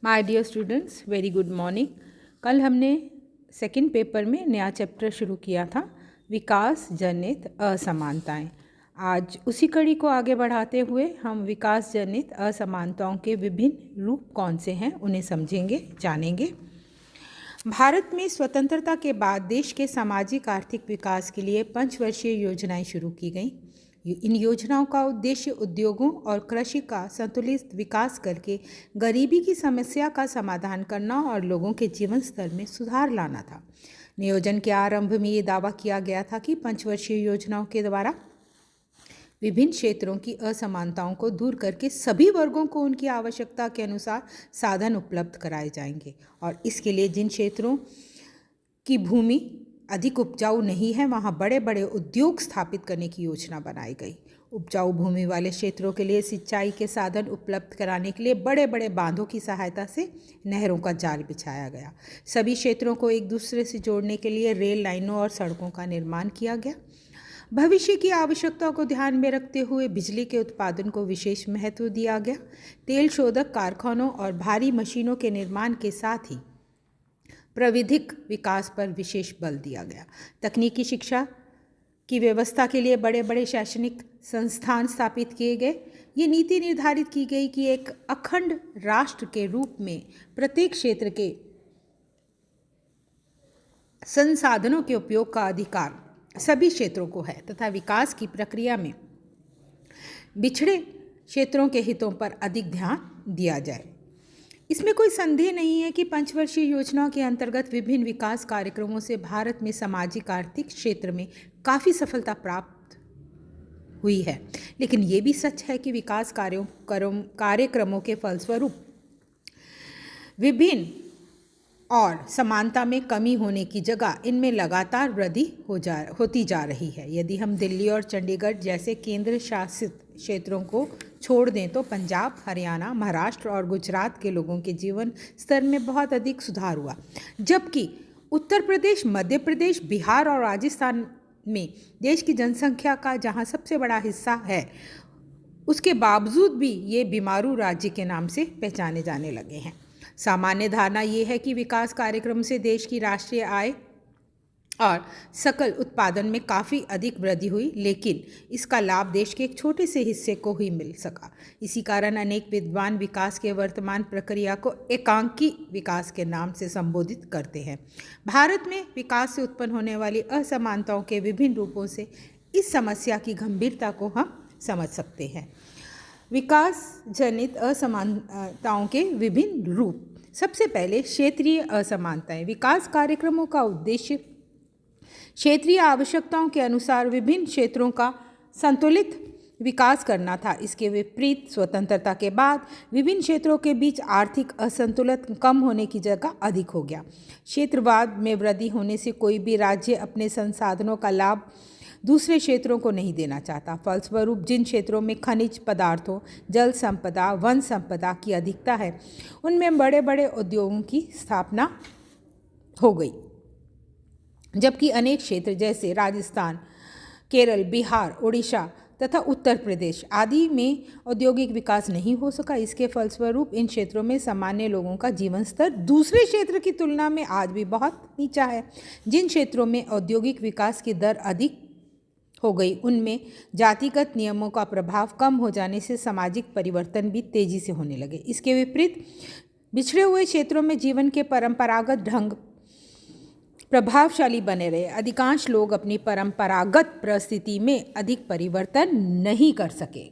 My dear students, very good morning. कल हमने second paper में नया चैप्टर शुरू किया था, विकास जनित असमानताएं। आज उसी कड़ी को आगे बढ़ाते हुए हम विकास जनित असमानताओं के विभिन्न रूप कौन से हैं उन्हें समझेंगे, जानेंगे। भारत में स्वतंत्रता के बाद देश के सामाजिक आर्थिक विकास के लिए 5 वर्षीय योजनाएं शुरू की गईं। इन योजनाओं का उद्देश्य उद्योगों और कृषि का संतुलित विकास करके गरीबी की समस्या का समाधान करना और लोगों के जीवन स्तर में सुधार लाना था। नियोजन के आरंभ में ये दावा किया गया था कि 5 वर्षीय योजनाओं के द्वारा विभिन्न क्षेत्रों की असमानताओं को दूर करके सभी वर्गों को उनकी आवश्यकता के अनुसार साधन उपलब्ध कराए जाएंगे और इसके लिए जिन क्षेत्रों की भूमि अधिक उपजाऊ नहीं है वहाँ बड़े बड़े उद्योग स्थापित करने की योजना बनाई गई। उपजाऊ भूमि वाले क्षेत्रों के लिए सिंचाई के साधन उपलब्ध कराने के लिए बड़े बड़े बांधों की सहायता से नहरों का जाल बिछाया गया। सभी क्षेत्रों को एक दूसरे से जोड़ने के लिए रेल लाइनों और सड़कों का निर्माण किया गया। भविष्य की आवश्यकताओं को ध्यान में रखते हुए बिजली के उत्पादन को विशेष महत्व दिया गया। तेल शोधक कारखानों और भारी मशीनों के निर्माण के साथ ही प्रविधिक विकास पर विशेष बल दिया गया। तकनीकी शिक्षा की व्यवस्था के लिए बड़े बड़े शैक्षणिक संस्थान स्थापित किए गए। ये नीति निर्धारित की गई कि एक अखंड राष्ट्र के रूप में प्रत्येक क्षेत्र के संसाधनों के उपयोग का अधिकार सभी क्षेत्रों को है तथा विकास की प्रक्रिया में बिछड़े क्षेत्रों के हितों पर अधिक ध्यान दिया जाए। इसमें कोई संदेह नहीं है कि 5 वर्षीय योजनाओं के अंतर्गत विभिन्न विकास कार्यक्रमों से भारत में सामाजिक आर्थिक क्षेत्र में काफ़ी सफलता प्राप्त हुई है, लेकिन ये भी सच है कि विकास कार्यक्रमों के फलस्वरूप विभिन्न और समानता में कमी होने की जगह इनमें लगातार वृद्धि होती जा रही है। यदि हम दिल्ली और चंडीगढ़ जैसे केंद्र शासित क्षेत्रों को छोड़ दें तो पंजाब, हरियाणा, महाराष्ट्र और गुजरात के लोगों के जीवन स्तर में बहुत अधिक सुधार हुआ, जबकि उत्तर प्रदेश, मध्य प्रदेश, बिहार और राजस्थान में देश की जनसंख्या का जहां सबसे बड़ा हिस्सा है, उसके बावजूद भी ये बीमारू राज्य के नाम से पहचाने जाने लगे हैं। सामान्य धारणा ये है कि विकास कार्यक्रम से देश की राष्ट्रीय आय और सकल उत्पादन में काफ़ी अधिक वृद्धि हुई, लेकिन इसका लाभ देश के एक छोटे से हिस्से को ही मिल सका। इसी कारण अनेक विद्वान विकास के वर्तमान प्रक्रिया को एकांकी विकास के नाम से संबोधित करते हैं। भारत में विकास से उत्पन्न होने वाली असमानताओं के विभिन्न रूपों से इस समस्या की गंभीरता को हम समझ सकते हैं। विकास जनित असमानताओं के विभिन्न रूप। सबसे पहले क्षेत्रीय असमानताएं। विकास कार्यक्रमों का उद्देश्य क्षेत्रीय आवश्यकताओं के अनुसार विभिन्न क्षेत्रों का संतुलित विकास करना था। इसके विपरीत स्वतंत्रता के बाद विभिन्न क्षेत्रों के बीच आर्थिक असंतुलन कम होने की जगह अधिक हो गया। क्षेत्रवाद में वृद्धि होने से कोई भी राज्य अपने संसाधनों का लाभ दूसरे क्षेत्रों को नहीं देना चाहता। फलस्वरूप जिन क्षेत्रों में खनिज पदार्थों, जल संपदा, वन संपदा की अधिकता है, उनमें बड़े बड़े उद्योगों की स्थापना हो गई, जबकि अनेक क्षेत्र जैसे राजस्थान, केरल, बिहार, उड़ीसा तथा उत्तर प्रदेश आदि में औद्योगिक विकास नहीं हो सका। इसके फलस्वरूप इन क्षेत्रों में सामान्य लोगों का जीवन स्तर दूसरे क्षेत्र की तुलना में आज भी बहुत नीचा है। जिन क्षेत्रों में औद्योगिक विकास की दर अधिक हो गई, उनमें जातिगत नियमों का प्रभाव कम हो जाने से सामाजिक परिवर्तन भी तेजी से होने लगे। इसके विपरीत बिछड़े हुए क्षेत्रों में जीवन के परंपरागत ढंग प्रभावशाली बने रहे। अधिकांश लोग अपनी परंपरागत परिस्थिति में अधिक परिवर्तन नहीं कर सके।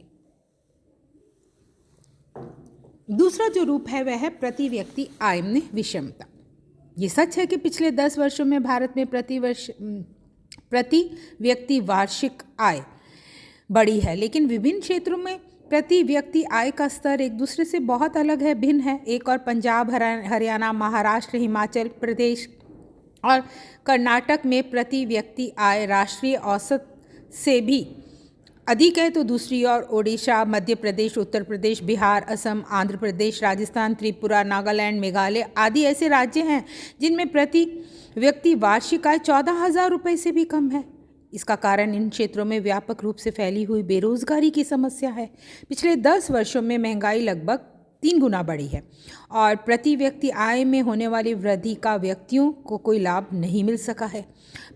दूसरा जो रूप है वह है प्रति व्यक्ति आय में विषमता। ये सच है कि पिछले 10 वर्षों में भारत में प्रति व्यक्ति वार्षिक आय बढ़ी है, लेकिन विभिन्न क्षेत्रों में प्रति व्यक्ति आय का स्तर एक दूसरे से बहुत अलग है, भिन्न है। एक और पंजाब, हरियाणा, महाराष्ट्र, हिमाचल प्रदेश और कर्नाटक में प्रति व्यक्ति आय राष्ट्रीय औसत से भी अधिक है, तो दूसरी ओर ओडिशा, मध्य प्रदेश, उत्तर प्रदेश, बिहार, असम, आंध्र प्रदेश, राजस्थान, त्रिपुरा, नागालैंड, मेघालय आदि ऐसे राज्य हैं जिनमें प्रति व्यक्ति वार्षिक आय 14,000 रुपये से भी कम है। इसका कारण इन क्षेत्रों में व्यापक रूप से फैली हुई बेरोजगारी की समस्या है। पिछले 10 वर्षों में महंगाई लगभग 3 गुना बढ़ी है और प्रति व्यक्ति आय में होने वाली वृद्धि का व्यक्तियों को कोई लाभ नहीं मिल सका है।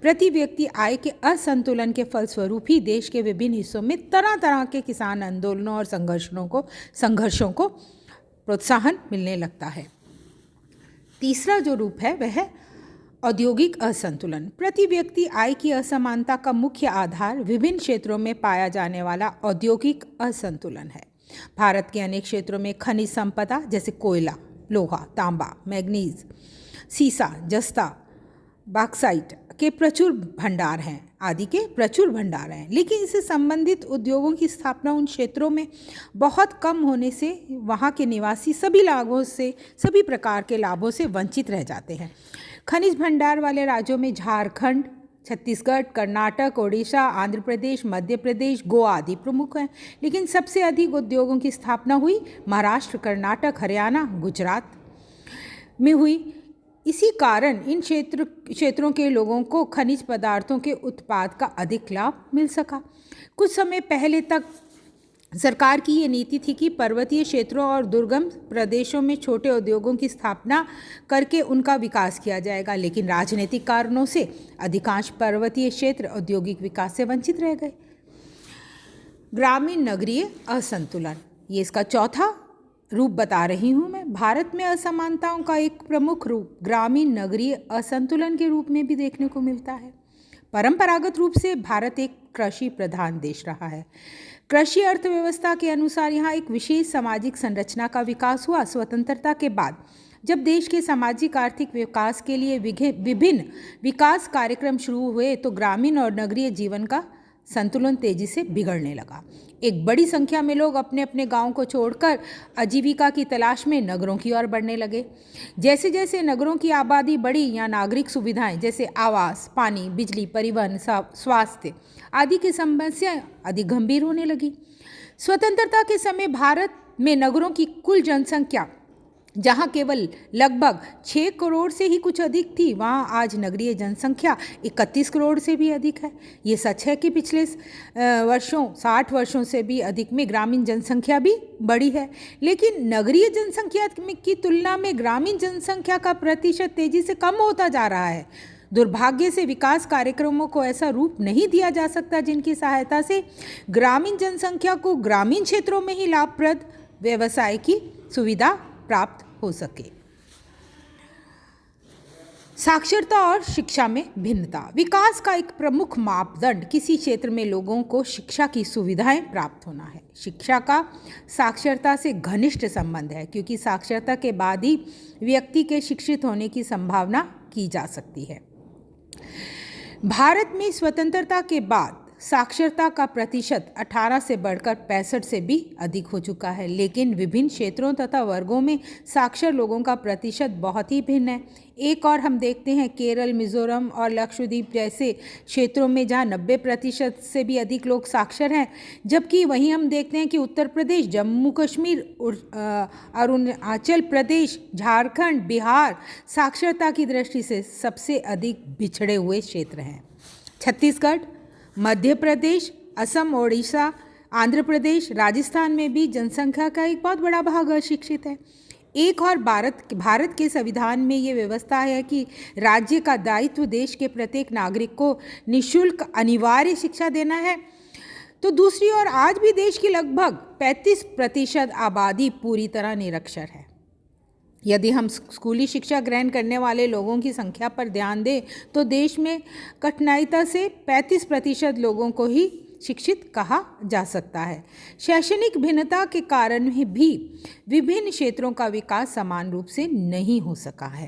प्रति व्यक्ति आय के असंतुलन के फलस्वरूप ही देश के विभिन्न हिस्सों में तरह तरह के किसान आंदोलनों और संघर्षों को प्रोत्साहन मिलने लगता है। तीसरा जो रूप है वह है औद्योगिक असंतुलन। प्रति व्यक्ति आय की असमानता का मुख्य आधार विभिन्न क्षेत्रों में पाया जाने वाला औद्योगिक असंतुलन है। भारत के अनेक क्षेत्रों में खनिज संपदा जैसे कोयला, लोहा, तांबा, मैग्नीज, सीसा, जस्ता, बॉक्साइट के प्रचुर भंडार हैं, लेकिन इससे संबंधित उद्योगों की स्थापना उन क्षेत्रों में बहुत कम होने से वहाँ के निवासी सभी प्रकार के लाभों से वंचित रह जाते हैं। खनिज भंडार वाले राज्यों में झारखंड, छत्तीसगढ़, कर्नाटक, ओडिशा, आंध्र प्रदेश, मध्य प्रदेश, गोवा आदि प्रमुख हैं, लेकिन सबसे अधिक उद्योगों की स्थापना हुई महाराष्ट्र, कर्नाटक, हरियाणा, गुजरात में हुई। इसी कारण इन क्षेत्रों के लोगों को खनिज पदार्थों के उत्पाद का अधिक लाभ मिल सका। कुछ समय पहले तक सरकार की ये नीति थी कि पर्वतीय क्षेत्रों और दुर्गम प्रदेशों में छोटे उद्योगों की स्थापना करके उनका विकास किया जाएगा, लेकिन राजनीतिक कारणों से अधिकांश पर्वतीय क्षेत्र औद्योगिक विकास से वंचित रह गए। ग्रामीण नगरीय असंतुलन, ये इसका चौथा रूप बता रही हूँ मैं। भारत में असमानताओं का एक प्रमुख रूप ग्रामीण नगरीय असंतुलन के रूप में भी देखने को मिलता है। परंपरागत रूप से भारत एक कृषि प्रधान देश रहा है। कृषि अर्थव्यवस्था के अनुसार यहाँ एक विशेष सामाजिक संरचना का विकास हुआ। स्वतंत्रता के बाद जब देश के सामाजिक आर्थिक विकास के लिए विभिन्न विकास कार्यक्रम शुरू हुए तो ग्रामीण और नगरीय जीवन का संतुलन तेजी से बिगड़ने लगा। एक बड़ी संख्या में लोग अपने अपने गांव को छोड़कर आजीविका की तलाश में नगरों की ओर बढ़ने लगे। जैसे जैसे नगरों की आबादी बढ़ी, या नागरिक सुविधाएं जैसे आवास, पानी, बिजली, परिवहन, स्वास्थ्य आदि की समस्याएं अधिक गंभीर होने लगी। स्वतंत्रता के समय भारत में नगरों की कुल जनसंख्या जहां केवल लगभग 6 करोड़ से ही कुछ अधिक थी, वहां आज नगरीय जनसंख्या 31 करोड़ से भी अधिक है। ये सच है कि पिछले 60 वर्षों से भी अधिक में ग्रामीण जनसंख्या भी बढ़ी है, लेकिन नगरीय जनसंख्या की तुलना में ग्रामीण जनसंख्या का प्रतिशत तेजी से कम होता जा रहा है। दुर्भाग्य से विकास कार्यक्रमों को ऐसा रूप नहीं दिया जा सकता जिनकी सहायता से ग्रामीण जनसंख्या को ग्रामीण क्षेत्रों में ही लाभप्रद व्यवसाय की सुविधा प्राप्त हो सके। साक्षरता और शिक्षा में भिन्नता। विकास का एक प्रमुख मापदंड किसी क्षेत्र में लोगों को शिक्षा की सुविधाएं प्राप्त होना है। शिक्षा का साक्षरता से घनिष्ठ संबंध है, क्योंकि साक्षरता के बाद ही व्यक्ति के शिक्षित होने की संभावना की जा सकती है। भारत में स्वतंत्रता के बाद साक्षरता का प्रतिशत 18 से बढ़कर 65 से भी अधिक हो चुका है, लेकिन विभिन्न क्षेत्रों तथा वर्गों में साक्षर लोगों का प्रतिशत बहुत ही भिन्न है। एक और हम देखते हैं केरल, मिजोरम और लक्षद्वीप जैसे क्षेत्रों में जहां 90% से भी अधिक लोग साक्षर हैं, जबकि वहीं हम देखते हैं कि उत्तर प्रदेश, जम्मू कश्मीर, अरुणाचल प्रदेश, झारखंड, बिहार साक्षरता की दृष्टि से सबसे अधिक बिछड़े हुए क्षेत्र हैं। छत्तीसगढ़, मध्य प्रदेश, असम, ओडिशा, आंध्र प्रदेश, राजस्थान में भी जनसंख्या का एक बहुत बड़ा भाग अशिक्षित है। एक और भारत के संविधान में ये व्यवस्था है कि राज्य का दायित्व देश के प्रत्येक नागरिक को निःशुल्क अनिवार्य शिक्षा देना है, तो दूसरी ओर आज भी देश की लगभग 35% आबादी पूरी तरह निरक्षर है। यदि हम स्कूली शिक्षा ग्रहण करने वाले लोगों की संख्या पर ध्यान दें तो देश में कठिनाइता से 35% लोगों को ही शिक्षित कहा जा सकता है। शैक्षणिक भिन्नता के कारण भी विभिन्न क्षेत्रों का विकास समान रूप से नहीं हो सका है।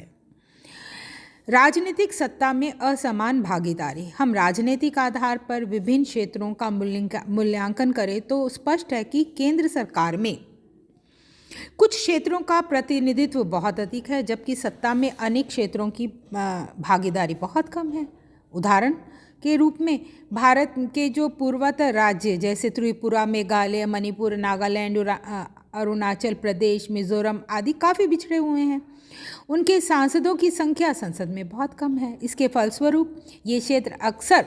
राजनीतिक सत्ता में असमान भागीदारी। हम राजनीतिक आधार पर विभिन्न क्षेत्रों का मूल्यांकन करें तो स्पष्ट है कि केंद्र सरकार में कुछ क्षेत्रों का प्रतिनिधित्व बहुत अधिक है, जबकि सत्ता में अनेक क्षेत्रों की भागीदारी बहुत कम है। उदाहरण के रूप में भारत के जो पूर्वोत्तर राज्य जैसे त्रिपुरा, मेघालय, मणिपुर, नागालैंड, अरुणाचल प्रदेश, मिजोरम आदि काफ़ी बिछड़े हुए हैं। उनके सांसदों की संख्या संसद में बहुत कम है। इसके फलस्वरूप ये क्षेत्र अक्सर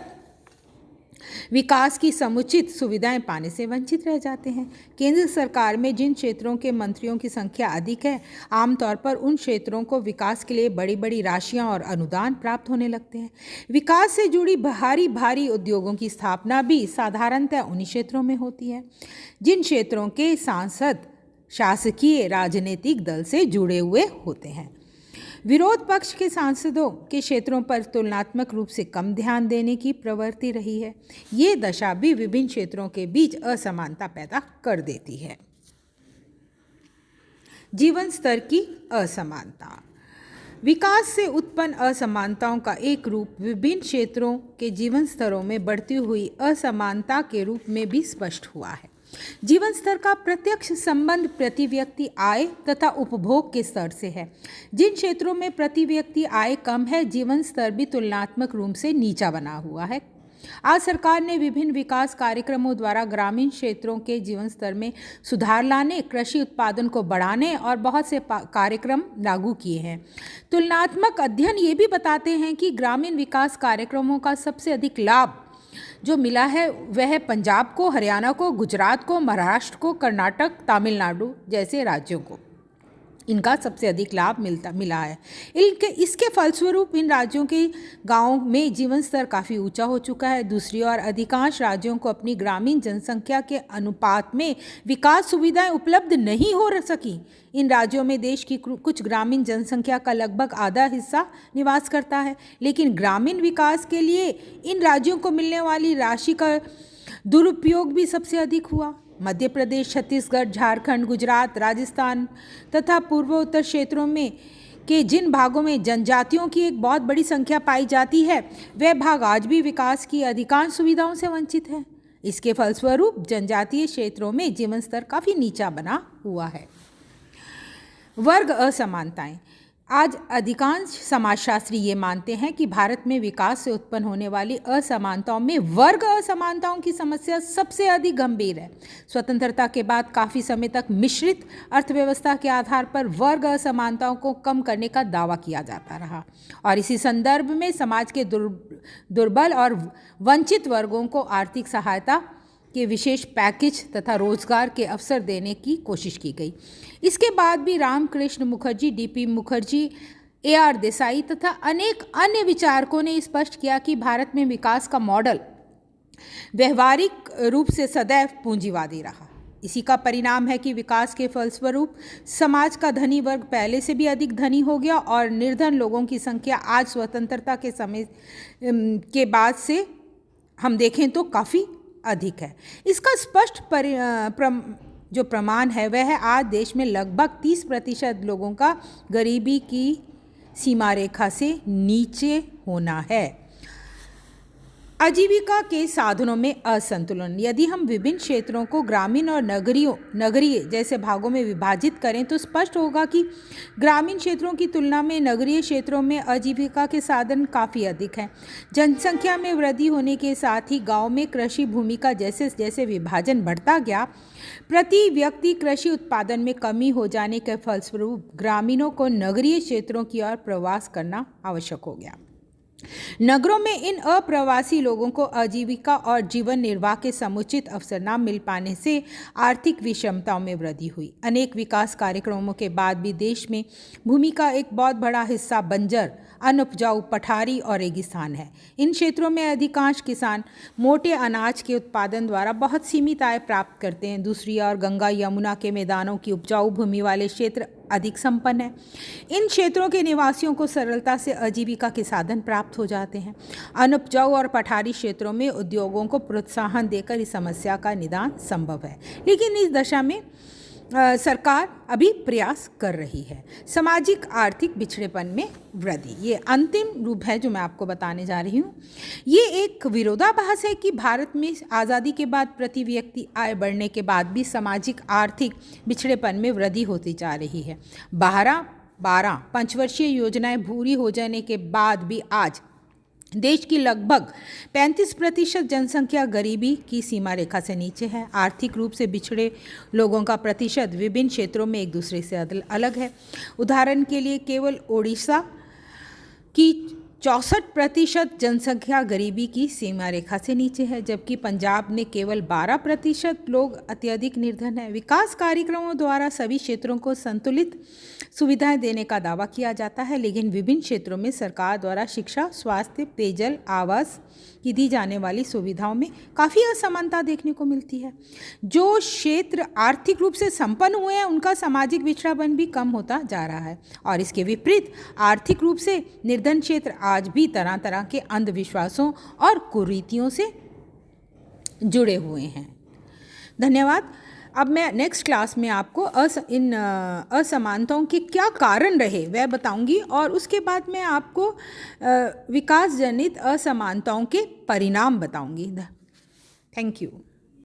विकास की समुचित सुविधाएं पाने से वंचित रह जाते हैं। केंद्र सरकार में जिन क्षेत्रों के मंत्रियों की संख्या अधिक है, आमतौर पर उन क्षेत्रों को विकास के लिए बड़ी बड़ी राशियां और अनुदान प्राप्त होने लगते हैं। विकास से जुड़ी भारी भारी उद्योगों की स्थापना भी साधारणतः उन्हीं क्षेत्रों में होती है जिन क्षेत्रों के सांसद शासकीय राजनीतिक दल से जुड़े हुए होते हैं। विरोध पक्ष के सांसदों के क्षेत्रों पर तुलनात्मक रूप से कम ध्यान देने की प्रवृत्ति रही है। ये दशा भी विभिन्न क्षेत्रों के बीच असमानता पैदा कर देती है। जीवन स्तर की असमानता। विकास से उत्पन्न असमानताओं का एक रूप विभिन्न क्षेत्रों के जीवन स्तरों में बढ़ती हुई असमानता के रूप में भी स्पष्ट हुआ है। जीवन स्तर का प्रत्यक्ष संबंध प्रति व्यक्ति आय तथा उपभोग के स्तर से है। जिन क्षेत्रों में प्रति व्यक्ति आय कम है, जीवन स्तर भी तुलनात्मक रूप से नीचा बना हुआ है। आज सरकार ने विभिन्न विकास कार्यक्रमों द्वारा ग्रामीण क्षेत्रों के जीवन स्तर में सुधार लाने, कृषि उत्पादन को बढ़ाने और बहुत से कार्यक्रम लागू किए हैं। तुलनात्मक अध्ययन ये भी बताते हैं कि ग्रामीण विकास कार्यक्रमों का सबसे अधिक लाभ जो मिला है वह पंजाब को, हरियाणा को, गुजरात को, महाराष्ट्र को, कर्नाटक, तमिलनाडु जैसे राज्यों को इनका सबसे अधिक लाभ मिला है। इसके फलस्वरूप इन राज्यों के गांवों में जीवन स्तर काफ़ी ऊंचा हो चुका है। दूसरी ओर अधिकांश राज्यों को अपनी ग्रामीण जनसंख्या के अनुपात में विकास सुविधाएं उपलब्ध नहीं हो सकी। इन राज्यों में देश की कुछ ग्रामीण जनसंख्या का लगभग आधा हिस्सा निवास करता है, लेकिन ग्रामीण विकास के लिए इन राज्यों को मिलने वाली राशि का दुरुपयोग भी सबसे अधिक हुआ। मध्य प्रदेश, छत्तीसगढ़, झारखंड, गुजरात, राजस्थान तथा पूर्वोत्तर क्षेत्रों में के जिन भागों में जनजातियों की एक बहुत बड़ी संख्या पाई जाती है, वह भाग आज भी विकास की अधिकांश सुविधाओं से वंचित है। इसके फलस्वरूप जनजातीय क्षेत्रों में जीवन स्तर काफ़ी नीचा बना हुआ है। वर्ग असमानताएं। आज अधिकांश समाजशास्त्री ये मानते हैं कि भारत में विकास से उत्पन्न होने वाली असमानताओं में वर्ग असमानताओं की समस्या सबसे अधिक गंभीर है। स्वतंत्रता के बाद काफ़ी समय तक मिश्रित अर्थव्यवस्था के आधार पर वर्ग असमानताओं को कम करने का दावा किया जाता रहा और इसी संदर्भ में समाज के दुर्बल और वंचित वर्गों को आर्थिक सहायता के विशेष पैकेज तथा रोजगार के अवसर देने की कोशिश की गई। इसके बाद भी रामकृष्ण मुखर्जी, डीपी मुखर्जी, AR देसाई तथा अनेक अन्य विचारकों ने स्पष्ट किया कि भारत में विकास का मॉडल व्यवहारिक रूप से सदैव पूंजीवादी रहा। इसी का परिणाम है कि विकास के फलस्वरूप समाज का धनी वर्ग पहले से भी अधिक धनी हो गया और निर्धन लोगों की संख्या आज स्वतंत्रता के समय के बाद से हम देखें तो काफ़ी अधिक है। इसका स्पष्ट जो प्रमाण है वह है आज देश में लगभग 30% लोगों का गरीबी की सीमा रेखा से नीचे होना है। आजीविका के साधनों में असंतुलन। यदि हम विभिन्न क्षेत्रों को ग्रामीण और नगरीय जैसे भागों में विभाजित करें तो स्पष्ट होगा कि ग्रामीण क्षेत्रों की तुलना में नगरीय क्षेत्रों में आजीविका के साधन काफ़ी अधिक हैं। जनसंख्या में वृद्धि होने के साथ ही गांव में कृषि भूमि का जैसे जैसे विभाजन बढ़ता गया, प्रति व्यक्ति कृषि उत्पादन में कमी हो जाने के फलस्वरूप ग्रामीणों को नगरीय क्षेत्रों की ओर प्रवास करना आवश्यक हो गया। नगरों में इन अप्रवासी लोगों को आजीविका और जीवन निर्वाह के समुचित अवसर न मिल पाने से आर्थिक विषमताओं में वृद्धि हुई। अनेक विकास कार्यक्रमों के बाद भी देश में भूमि का एक बहुत बड़ा हिस्सा बंजर, अनउपजाऊ पठारी और रेगिस्तान है। इन क्षेत्रों में अधिकांश किसान मोटे अनाज के उत्पादन द्वारा बहुत सीमित आय प्राप्त करते हैं। दूसरी ओर गंगा यमुना के मैदानों की उपजाऊ भूमि वाले क्षेत्र अधिक संपन्न है। इन क्षेत्रों के निवासियों को सरलता से आजीविका के साधन प्राप्त हो जाते हैं। अनउपजाऊ और पठारी क्षेत्रों में उद्योगों को प्रोत्साहन देकर इस समस्या का निदान संभव है, लेकिन इस दशा में सरकार अभी प्रयास कर रही है। सामाजिक आर्थिक पिछड़ेपन में वृद्धि, ये अंतिम रूप है जो मैं आपको बताने जा रही हूँ। ये एक विरोधाभास है कि भारत में आज़ादी के बाद प्रति व्यक्ति आय बढ़ने के बाद भी सामाजिक आर्थिक पिछड़ेपन में वृद्धि होती जा रही है। 12 पंचवर्षीय योजनाएं पूरी हो जाने के बाद भी आज देश की लगभग 35% जनसंख्या गरीबी की सीमा रेखा से नीचे है। आर्थिक रूप से पिछड़े लोगों का प्रतिशत विभिन्न क्षेत्रों में एक दूसरे से अलग है। उदाहरण के लिए केवल ओडिशा की 64% जनसंख्या गरीबी की सीमा रेखा से नीचे है, जबकि पंजाब में केवल 12% लोग अत्यधिक निर्धन हैं। विकास कार्यक्रमों द्वारा सभी क्षेत्रों को संतुलित सुविधाएं देने का दावा किया जाता है, लेकिन विभिन्न क्षेत्रों में सरकार द्वारा शिक्षा, स्वास्थ्य, पेयजल, आवास की दी जाने वाली सुविधाओं में काफ़ी असमानता देखने को मिलती है। जो क्षेत्र आर्थिक रूप से संपन्न हुए हैं उनका सामाजिक पिछड़ापन भी कम होता जा रहा है, और इसके विपरीत आर्थिक रूप से निर्धन क्षेत्र आज भी तरह तरह के अंधविश्वासों और कुरीतियों से जुड़े हुए हैं। धन्यवाद। अब मैं नेक्स्ट क्लास में आपको इन असमानताओं के क्या कारण रहे वह बताऊंगी, और उसके बाद मैं आपको विकास जनित असमानताओं के परिणाम बताऊंगी। Thank you.